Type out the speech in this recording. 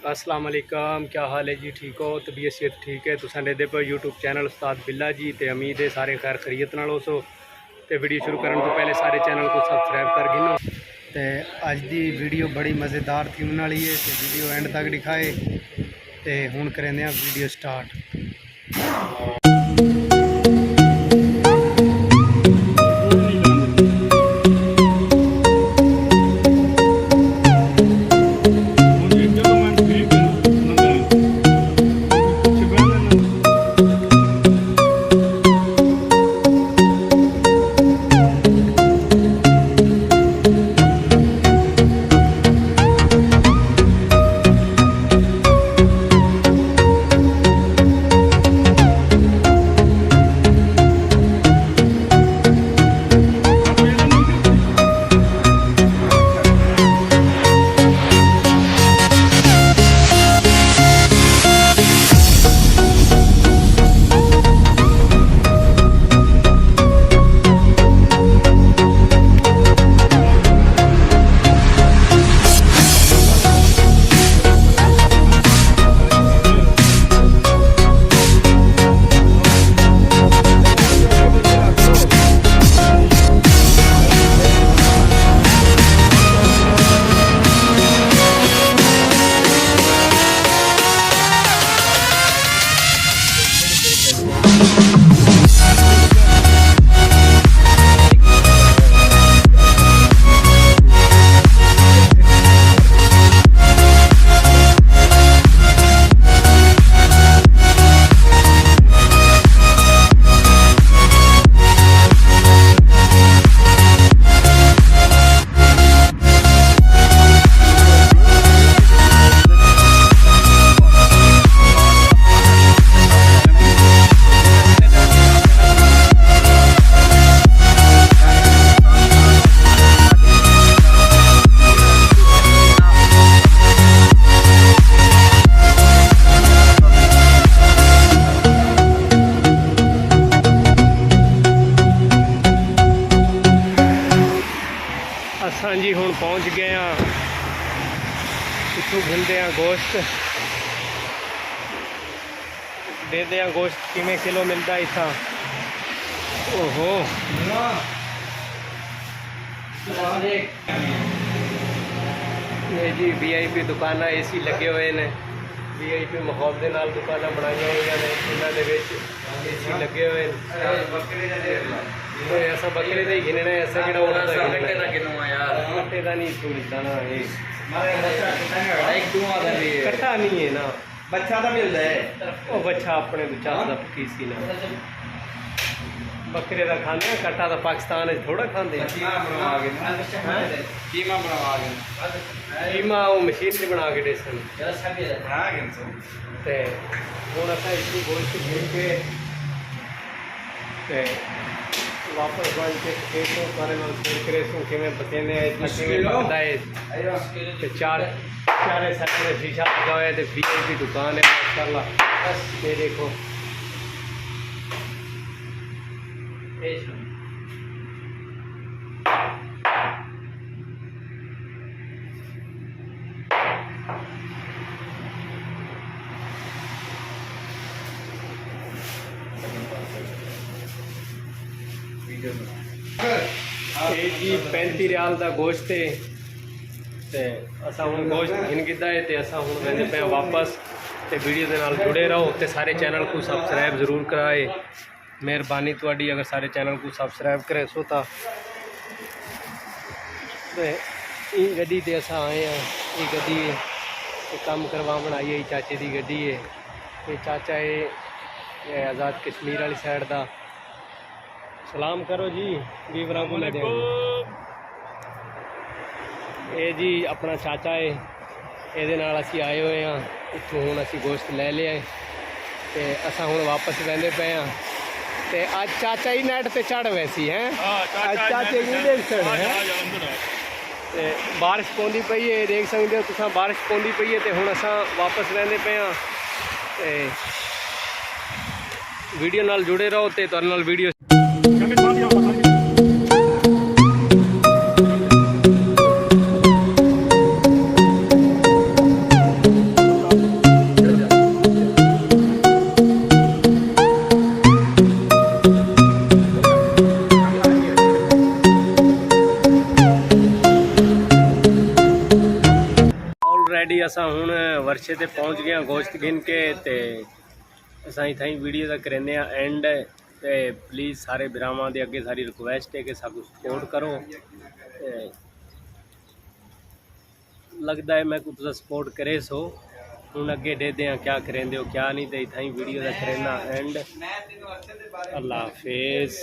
अस्सलाम वालेकुम, क्या हाल है जी? ठीक हो? तबीयत सेहत ठीक है? तुसां दे पे यूट्यूब चैनल उस्ताद बिल्ला जी ते उम्मीद है सारे खैर खरीयत नाल हो सो। ते वीडियो शुरू करने तो पहले सारे चैनल को सब्सक्राइब कर गिनो। ते अज दी वीडियो बड़ी मज़ेदार थी उन वाली है ते वीडियो एंड तक दिखाए ते हुण करेंदे आ वीडियो स्टार्ट। असां जी हुण पहुँच गए हाँ, इत्थों घिलते हैं गोश्त, देते हैं गोश्त किमें किलो मिलता है इतना। ओहो ये जी VIP दुकान AC लगे हुए ने, VIP माहौल के नाल दुकान बनाई हुई ने, इन्होंने AC लगे हुए ऐसा बकरे का ही गिनना है, ऐसा कि कट्टे का नहीं इतों मिलता ना, कट्टा नहीं है ना, बच्चा तो मिलता है। वो बच्चा अपने बच्चा का पकीसी ना, बकरे का खाने कट्टा तो पाकिस्तान थोड़ा खाते कीमा वो मशीन से बना के डेसन ते हुण असां इसी गोश्त घिन के ते वापस बन के खेतों सारे शेयर करे सो किवें बतेने इतना किवें बनदा है ते चारे साइड में शीशा लगा हुआ है ते VIP दुकान है माशाल्लाह। ये देखो ये जी 35 रियाल का गोश्त है ते असा हुण गोश्त घिन गिदा है ते असा हुण वेंदे पे वापस ते वीडियो दे नाल जुड़े रहो ते सारे चैनल को सब्सक्राइब जरूर कराए, मेहरबानी तुहाडी अगर सारे चैनल को सब्सक्राइब करे सो ता ये गड्डी ते असा आए हैं। ये गड्डी है काम करवा बनाई है, चाचे की गड्डी है, ये चाचा है ये आज़ाद कश्मीर वाली साइड का। सलाम करो जी वीवरा को ले जाओ। ये जी अपना चाचा है, ये असी आए हुए हाँ, इतों हूँ असी गोश्त ले लिया है ते असा हुण वापस वेंदे पे हाँ। ते अज चाचा ही नेट ते चढ़ वैसी हैं, अज चाचे ही देख सकते हैं ते बारिश पौंदी पई है, देख सकते हो तुसां बारिश पौंदी पई है ते हुण असां वापस वेंदे पे हाँ ते वीडियो नाल जुड़े रहो ते तुहाडे नाल वीडियो जी असा हुण वर्षे ते पहुंच गए गोश्त गिन के ते असा इत्थां ही वीडियो दा करने एंड ते प्लीज़ सारे भरावां दे अगे सारी रिक्वेस्ट है कि सानू सपोर्ट करो ते लगता है मैं को तुसा सपोर्ट करे सो हुण अगे देखदे हैं क्या करेंदे हो क्या नहीं ते इत्थां ही वीडियो दा करना एंड अल्लाह हाफिज़।